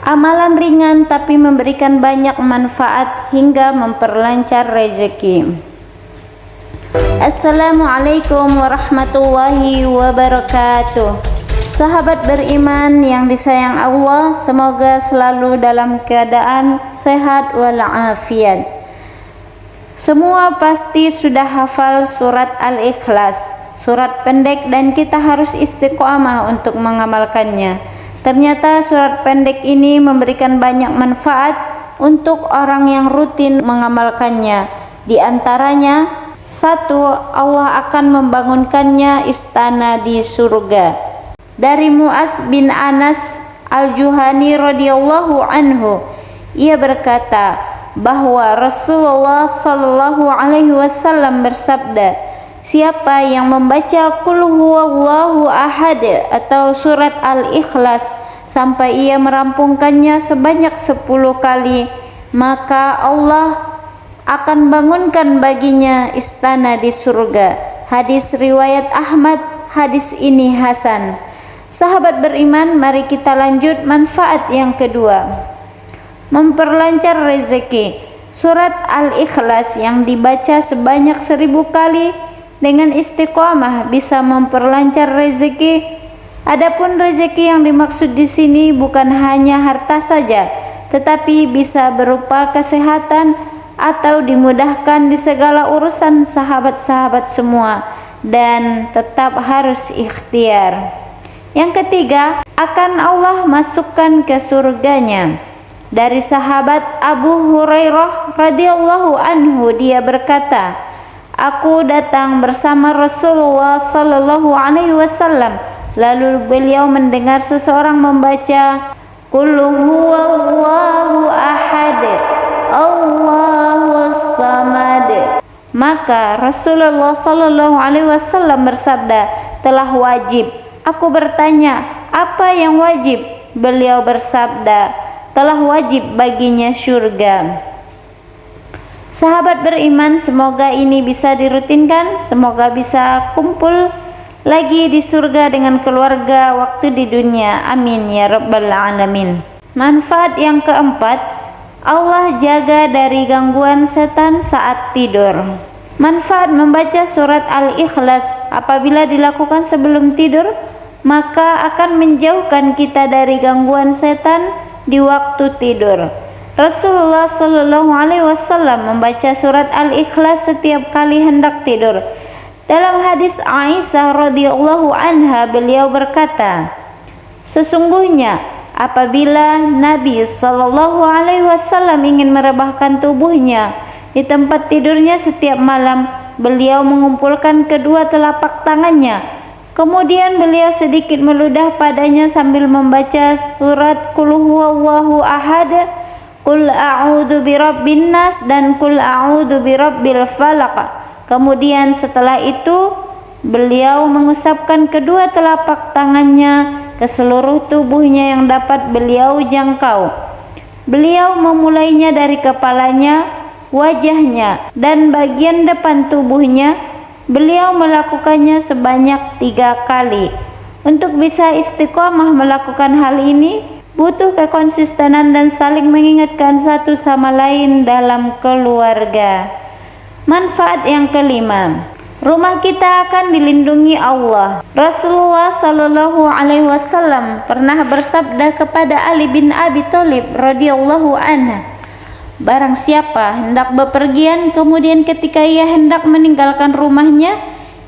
Amalan ringan tapi memberikan banyak manfaat hingga memperlancar rezeki. Assalamualaikum warahmatullahi wabarakatuh. Sahabat beriman yang disayang Allah, semoga selalu dalam keadaan sehat walafiat. Semua pasti sudah hafal surat Al-Ikhlas, surat pendek, dan kita harus istiqomah untuk mengamalkannya. Ternyata surat pendek ini memberikan banyak manfaat untuk orang yang rutin mengamalkannya. Di antaranya, 1. Allah akan membangunkannya istana di surga. Dari Mu'az bin Anas Al-Juhani radhiyallahu anhu, ia berkata bahwa Rasulullah sallallahu alaihi wasallam bersabda, siapa yang membaca Qul huwallahu ahad atau surat Al-Ikhlas sampai ia merampungkannya sebanyak 10 kali, maka Allah akan bangunkan baginya istana di surga. Hadis riwayat Ahmad, hadis ini hasan. Sahabat beriman, mari kita lanjut manfaat yang kedua. Memperlancar rezeki. Surat Al-Ikhlas yang dibaca sebanyak 1000 kali dengan istiqomah bisa memperlancar rezeki. Adapun rezeki yang dimaksud di sini bukan hanya harta saja, tetapi bisa berupa kesehatan atau dimudahkan di segala urusan sahabat-sahabat semua, dan tetap harus ikhtiar. Yang ketiga, akan Allah masukkan ke surganya. Dari sahabat Abu Hurairah radhiyallahu anhu, dia berkata, aku datang bersama Rasulullah sallallahu alaihi wasallam, lalu beliau mendengar seseorang membaca Qul huwallahu ahad Allahus samad. Maka Rasulullah sallallahu alaihi wasallam bersabda, telah wajib. Aku bertanya, apa yang wajib? Beliau bersabda, telah wajib baginya surga. Sahabat beriman, semoga ini bisa dirutinkan, semoga bisa kumpul lagi di surga dengan keluarga waktu di dunia. Amin ya rabbal alamin. Manfaat yang keempat, Allah jaga dari gangguan setan saat tidur. Manfaat membaca surat Al-Ikhlas apabila dilakukan sebelum tidur, maka akan menjauhkan kita dari gangguan setan di waktu tidur. Rasulullah sallallahu alaihi wasallam membaca surat Al-Ikhlas setiap kali hendak tidur. Dalam hadis Aisyah radhiyallahu anha, beliau berkata, sesungguhnya apabila Nabi sallallahu alaihi wasallam ingin merebahkan tubuhnya di tempat tidurnya setiap malam, beliau mengumpulkan kedua telapak tangannya. Kemudian beliau sedikit meludah padanya sambil membaca surat Qul huwallahu ahad, Qul a'udzu birabbin nas, dan Qul a'udzu birabbil falaq. Kemudian setelah itu beliau mengusapkan kedua telapak tangannya ke seluruh tubuhnya yang dapat beliau jangkau. Beliau memulainya dari kepalanya, wajahnya, dan bagian depan tubuhnya. Beliau melakukannya sebanyak 3 kali. Untuk bisa istiqomah melakukan hal ini, butuh kekonsistenan dan saling mengingatkan satu sama lain dalam keluarga. Manfaat yang kelima, rumah kita akan dilindungi Allah. Rasulullah sallallahu alaihi wasallam pernah bersabda kepada Ali bin Abi Thalib radhiyallahu anhu, barang siapa hendak bepergian, kemudian ketika ia hendak meninggalkan rumahnya,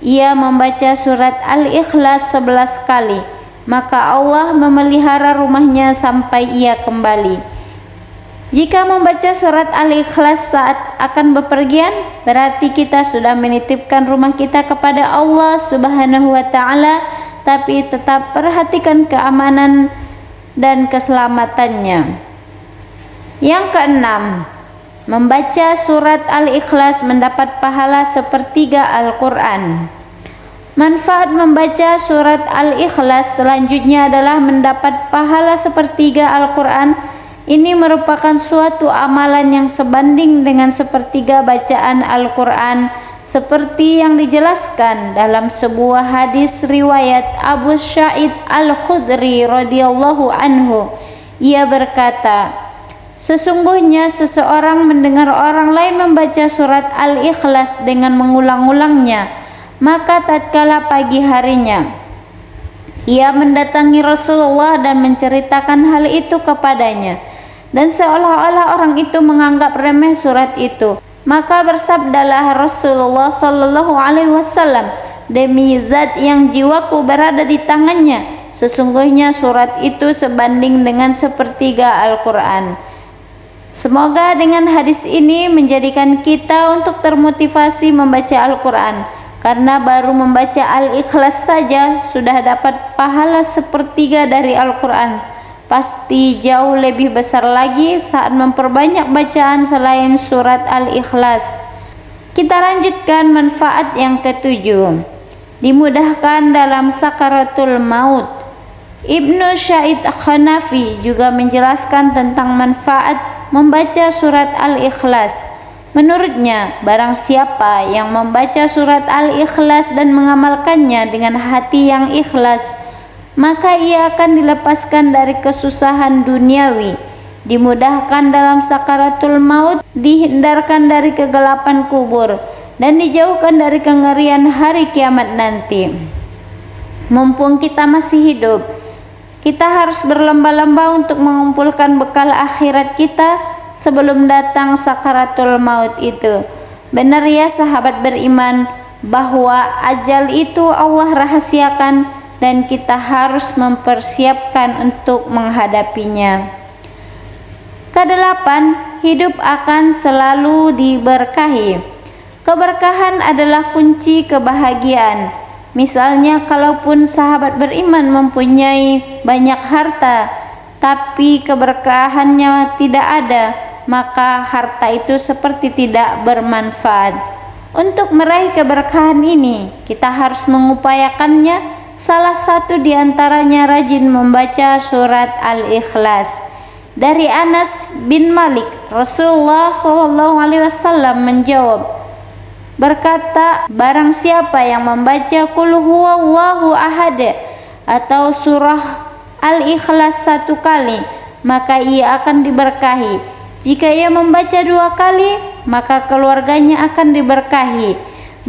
ia membaca surat Al-Ikhlas 11 kali, maka Allah memelihara rumahnya sampai ia kembali. Jika membaca surat Al-Ikhlas saat akan bepergian, berarti kita sudah menitipkan rumah kita kepada Allah Subhanahu wa ta'ala, tapi tetap perhatikan keamanan dan keselamatannya. Yang keenam, membaca surat Al-Ikhlas mendapat pahala sepertiga Al-Quran. Manfaat membaca surat Al-Ikhlas selanjutnya adalah mendapat pahala sepertiga Al-Quran. Ini merupakan suatu amalan yang sebanding dengan sepertiga bacaan Al-Quran, seperti yang dijelaskan dalam sebuah hadis riwayat Abu Sa'id Al-Khudri radhiyallahu anhu. Ia berkata, sesungguhnya seseorang mendengar orang lain membaca surat Al-Ikhlas dengan mengulang-ulangnya, maka tatkala pagi harinya ia mendatangi Rasulullah dan menceritakan hal itu kepadanya, dan seolah-olah orang itu menganggap remeh surat itu, maka bersabdalah Rasulullah sallallahu alaihi wasallam, demi zat yang jiwaku berada di tangannya, sesungguhnya surat itu sebanding dengan sepertiga Al-Quran. Semoga dengan hadis ini menjadikan kita untuk termotivasi membaca Al-Quran, karena baru membaca Al-Ikhlas saja sudah dapat pahala sepertiga dari Al-Quran. Pasti jauh lebih besar lagi saat memperbanyak bacaan selain surat Al-Ikhlas. Kita lanjutkan manfaat yang ketujuh, dimudahkan dalam sakaratul maut. Ibnu Syahid Khanafi juga menjelaskan tentang manfaat membaca surat Al-Ikhlas. Menurutnya, barang siapa yang membaca surat Al-Ikhlas dan mengamalkannya dengan hati yang ikhlas, maka ia akan dilepaskan dari kesusahan duniawi, dimudahkan dalam sakaratul maut, dihindarkan dari kegelapan kubur, dan dijauhkan dari kengerian hari kiamat nanti. Mumpung kita masih hidup, kita harus berlomba-lomba untuk mengumpulkan bekal akhirat kita sebelum datang sakaratul maut itu. Benar ya sahabat beriman, bahwa ajal itu Allah rahasiakan dan kita harus mempersiapkan untuk menghadapinya. Kedelapan, hidup akan selalu diberkahi. Keberkahan adalah kunci kebahagiaan. Misalnya, kalaupun sahabat beriman mempunyai banyak harta, tapi keberkahannya tidak ada, maka harta itu seperti tidak bermanfaat. Untuk meraih keberkahan ini, kita harus mengupayakannya. Salah satu di antaranya rajin membaca surat Al-Ikhlas. Dari Anas bin Malik, Rasulullah SAW menjawab, berkata, barang siapa yang membaca Qul huwallahu ahad atau surah Al-Ikhlas 1 kali, maka ia akan diberkahi. Jika ia membaca 2 kali, maka keluarganya akan diberkahi.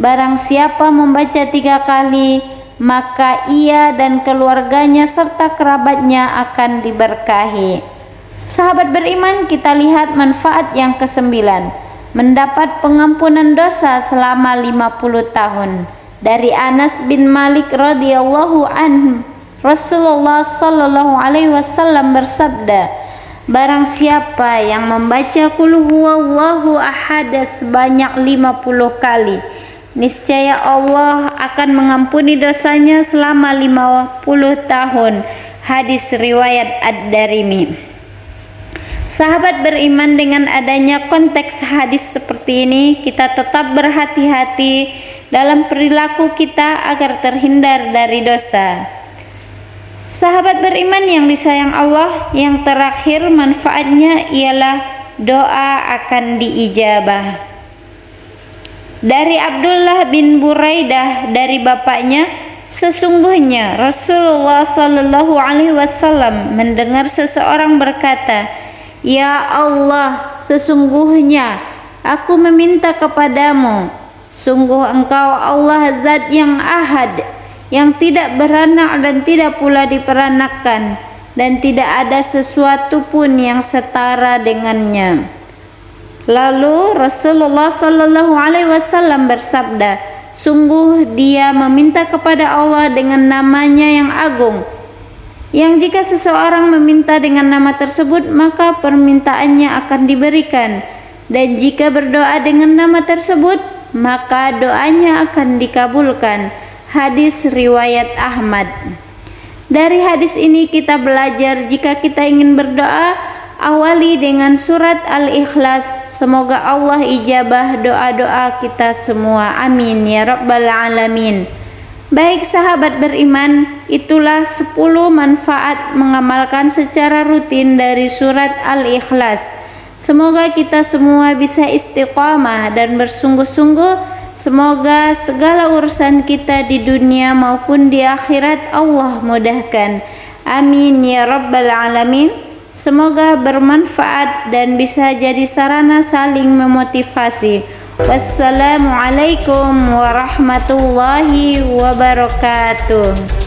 Barang siapa membaca 3 kali, maka ia dan keluarganya serta kerabatnya akan diberkahi. Sahabat beriman, kita lihat manfaat yang ke-9, mendapat pengampunan dosa selama 50 tahun. Dari Anas bin Malik radhiyallahu anhu, Rasulullah sallallahu alaihi wasallam bersabda, barang siapa yang membaca Qul huwallahu ahad sebanyak 50 kali, niscaya Allah akan mengampuni dosanya selama 50 tahun. Hadis riwayat Ad-Darimi. Sahabat beriman, dengan adanya konteks hadis seperti ini, kita tetap berhati-hati dalam perilaku kita agar terhindar dari dosa. Sahabat beriman yang disayang Allah, yang terakhir manfaatnya ialah doa akan diijabah. Dari Abdullah bin Buraidah dari bapaknya, sesungguhnya Rasulullah sallallahu alaihi wasallam mendengar seseorang berkata, ya Allah, sesungguhnya aku meminta kepadamu, sungguh engkau Allah zat yang ahad, yang tidak beranak dan tidak pula diperanakkan, dan tidak ada sesuatu pun yang setara dengannya. Lalu Rasulullah sallallahu alaihi wasallam bersabda, sungguh dia meminta kepada Allah dengan namanya yang agung, yang jika seseorang meminta dengan nama tersebut, maka permintaannya akan diberikan, dan jika berdoa dengan nama tersebut, maka doanya akan dikabulkan. Hadis riwayat Ahmad. Dari hadis ini kita belajar, jika kita ingin berdoa, awali dengan surat Al-Ikhlas. Semoga Allah ijabah doa-doa kita semua. Amin ya rabbal alamin. Baik sahabat beriman, itulah 10 manfaat mengamalkan secara rutin dari surat Al-Ikhlas. Semoga kita semua bisa istiqamah dan bersungguh-sungguh. Semoga segala urusan kita di dunia maupun di akhirat Allah mudahkan. Amin ya rabbal alamin. Semoga bermanfaat dan bisa jadi sarana saling memotivasi. Wassalamualaikum warahmatullahi wabarakatuh.